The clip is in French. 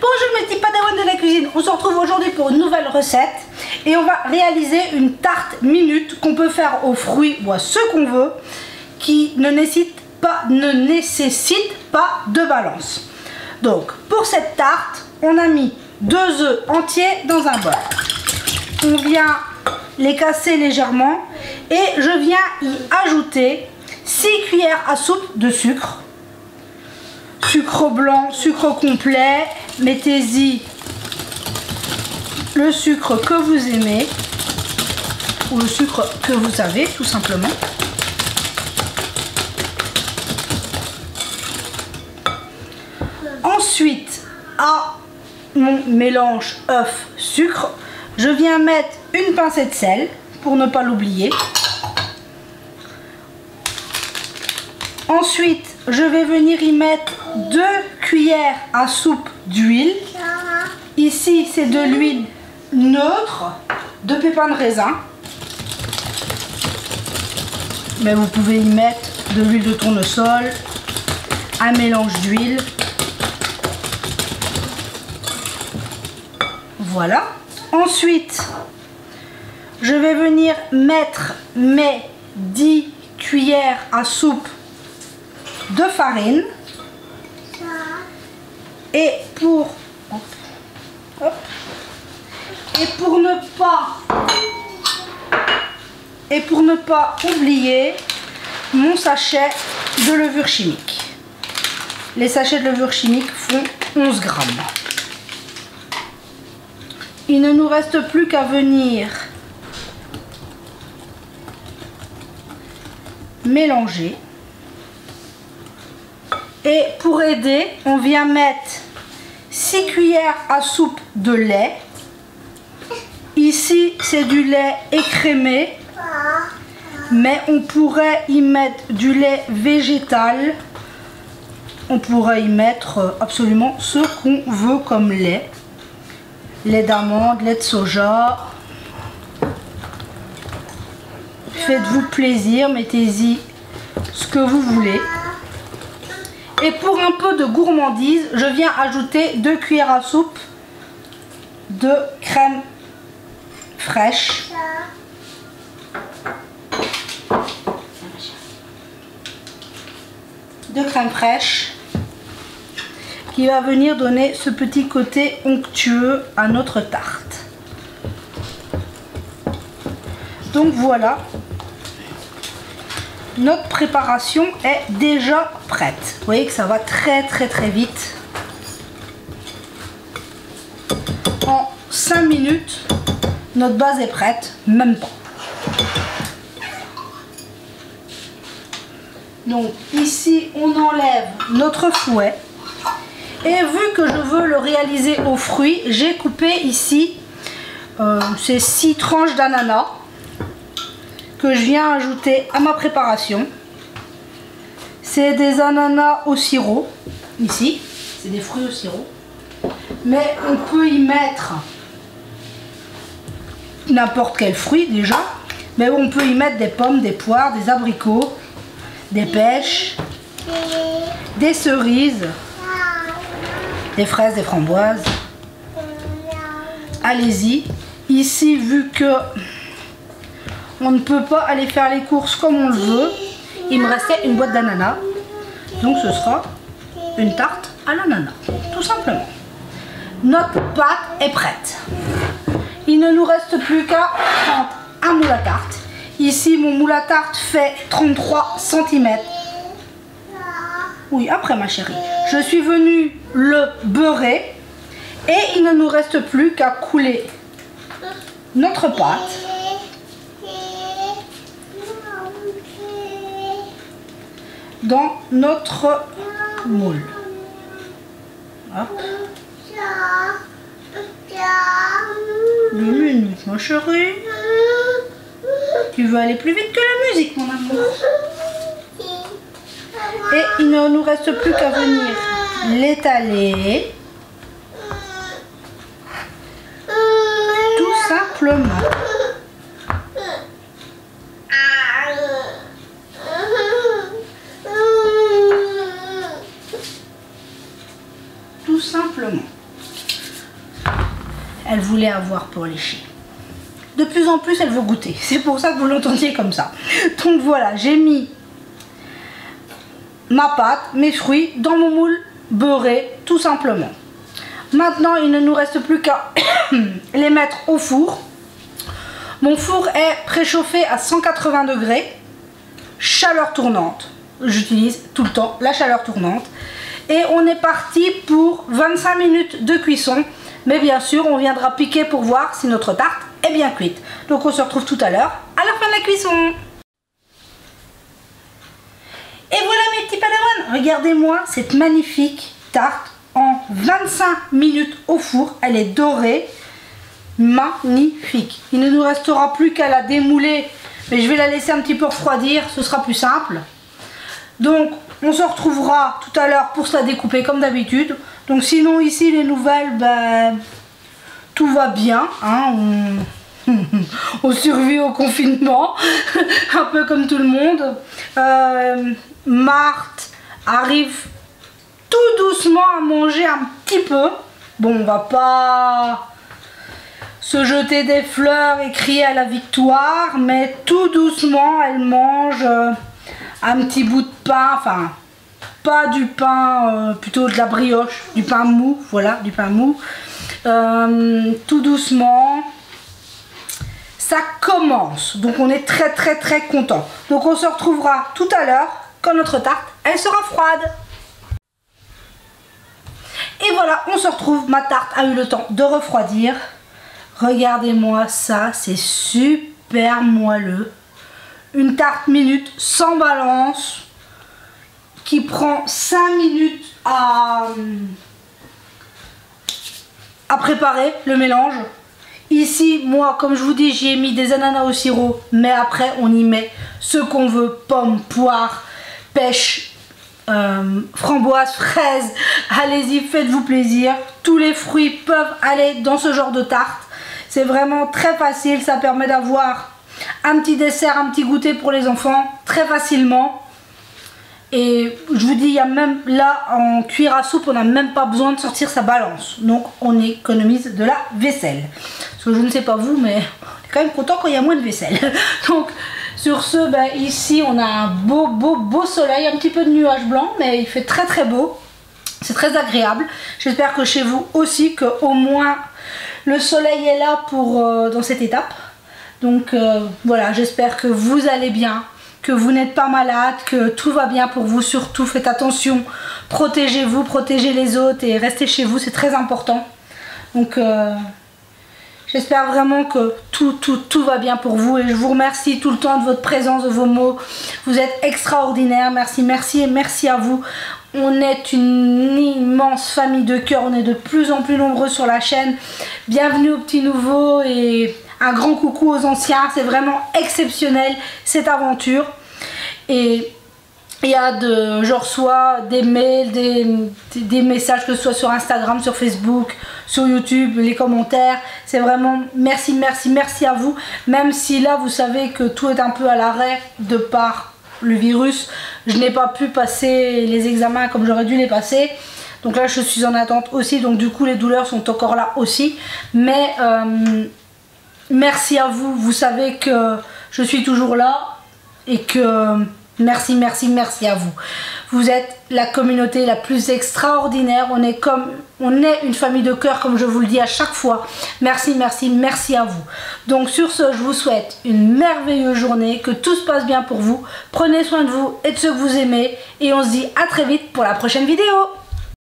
Bonjour mes petits padawans de la cuisine, on se retrouve aujourd'hui pour une nouvelle recette et on va réaliser une tarte minute qu'on peut faire aux fruits ou à ce qu'on veut qui ne nécessite pas de balance. Donc pour cette tarte, on a mis 2 œufs entiers dans un bol. On vient les casser légèrement et je viens y ajouter 6 cuillères à soupe de sucre. Sucre blanc, sucre complet, mettez-y le sucre que vous aimez ou le sucre que vous avez tout simplement. Ensuite, à mon mélange œuf-sucre, je viens mettre une pincée de sel pour ne pas l'oublier. Ensuite, je vais venir y mettre 2 cuillères à soupe d'huile. Ici, c'est de l'huile neutre de pépins de raisin. Mais vous pouvez y mettre de l'huile de tournesol, un mélange d'huile. Voilà. Ensuite, je vais venir mettre mes 10 cuillères à soupe de farine. Et pour ne pas oublier mon sachet de levure chimique. Les sachets de levure chimique font 11 grammes. Il ne nous reste plus qu'à venir mélanger. Et pour aider, on vient mettre 6 cuillères à soupe de lait. Ici, c'est du lait écrémé, mais on pourrait y mettre du lait végétal. On pourrait y mettre absolument ce qu'on veut comme lait. Lait d'amande, lait de soja. Faites-vous plaisir, mettez-y ce que vous voulez. Et pour un peu de gourmandise, je viens ajouter 2 cuillères à soupe de crème fraîche. Qui va venir donner ce petit côté onctueux à notre tarte. Donc voilà. Notre préparation est déjà prête. Vous voyez que ça va très vite. En 5 minutes, notre base est prête, même pas. Donc ici, on enlève notre fouet. Et vu que je veux le réaliser aux fruits, j'ai coupé ici ces 6 tranches d'ananas que je viens ajouter à ma préparation. C'est des ananas au sirop, ici, c'est des fruits au sirop. Mais on peut y mettre n'importe quel fruit déjà, mais on peut y mettre des pommes, des poires, des abricots, des pêches, des cerises, des fraises, des framboises. Allez-y. Ici, vu que on ne peut pas aller faire les courses comme on le veut, il me restait une boîte d'ananas. Donc ce sera une tarte à l'ananas, tout simplement. Notre pâte est prête. Il ne nous reste plus qu'à prendre un moule à tarte. Ici, mon moule à tarte fait 33 cm. Oui, après ma chérie. Je suis venue le beurrer. Et il ne nous reste plus qu'à couler notre pâte dans notre moule. Hop. 2 minutes, ma chérie. Tu veux aller plus vite que la musique, mon amour. Et il ne nous reste plus qu'à venir l'étaler. Tout simplement. Tout simplement. elle voulait avoir pour lécher. De plus en plus, elle veut goûter. C'est pour ça que vous l'entendiez comme ça. Donc voilà, j'ai mis ma pâte, mes fruits dans mon moule beurré, tout simplement. Maintenant, il ne nous reste plus qu'à les mettre au four. Mon four est préchauffé à 180 degrés, chaleur tournante. J'utilise tout le temps la chaleur tournante. Et on est parti pour 25 minutes de cuisson. Mais bien sûr, on viendra piquer pour voir si notre tarte est bien cuite. Donc on se retrouve tout à l'heure à la fin de la cuisson. Et voilà mes petits padawans, regardez-moi cette magnifique tarte en 25 minutes au four. Elle est dorée, magnifique. Il ne nous restera plus qu'à la démouler, mais je vais la laisser un petit peu refroidir, ce sera plus simple. Donc on se retrouvera tout à l'heure pour se la découper comme d'habitude. Donc sinon ici les nouvelles, ben, tout va bien, hein, on survit au confinement, un peu comme tout le monde. Marthe arrive tout doucement à manger un petit peu. Bon, on va pas se jeter des fleurs et crier à la victoire, mais tout doucement elle mange un petit bout de pain, enfin pas du pain, plutôt de la brioche, du pain mou, voilà, du pain mou. Tout doucement ça commence, donc on est très content. Donc on se retrouvera tout à l'heure quand notre tarte elle sera froide. Et voilà, on se retrouve, ma tarte a eu le temps de refroidir. Regardez-moi ça, c'est super moelleux. Une tarte minute sans balance qui prend 5 minutes à préparer le mélange. Ici, moi, comme je vous dis, j'y ai mis des ananas au sirop, mais après, on y met ce qu'on veut, pommes, poires, pêche, framboises, fraises. Allez-y, faites-vous plaisir. Tous les fruits peuvent aller dans ce genre de tarte. C'est vraiment très facile, ça permet d'avoir un petit dessert, un petit goûter pour les enfants, très facilement. Et je vous dis, il y a même là, en cuillère à soupe, on n'a même pas besoin de sortir sa balance. Donc, on économise de la vaisselle. Parce que je ne sais pas vous, mais on est quand même content quand il y a moins de vaisselle. Donc, sur ce, ben, ici, on a un beau soleil, un petit peu de nuages blancs, mais il fait très beau. C'est très agréable. J'espère que chez vous aussi, que au moins le soleil est là pour dans cette étape. Donc, voilà, j'espère que vous allez bien, que vous n'êtes pas malade, que tout va bien pour vous. Surtout faites attention, protégez-vous, protégez les autres et restez chez vous, c'est très important. Donc j'espère vraiment que tout va bien pour vous et je vous remercie tout le temps de votre présence, de vos mots. Vous êtes extraordinaires, merci et merci à vous. On est une immense famille de cœur, on est de plus en plus nombreux sur la chaîne. Bienvenue aux petits nouveaux et un grand coucou aux anciens, c'est vraiment exceptionnel cette aventure. Et je reçois des mails, des messages, que ce soit sur Instagram, sur Facebook, sur YouTube, les commentaires. C'est vraiment merci à vous. Même si là vous savez que tout est un peu à l'arrêt de par le virus, je n'ai pas pu passer les examens comme j'aurais dû les passer. Donc là je suis en attente aussi, donc du coup les douleurs sont encore là aussi. Mais merci à vous, vous savez que je suis toujours là et que merci à vous. Vous êtes la communauté la plus extraordinaire, on est une famille de cœur comme je vous le dis à chaque fois. Merci à vous. Donc sur ce, je vous souhaite une merveilleuse journée, que tout se passe bien pour vous. Prenez soin de vous et de ceux que vous aimez et on se dit à très vite pour la prochaine vidéo.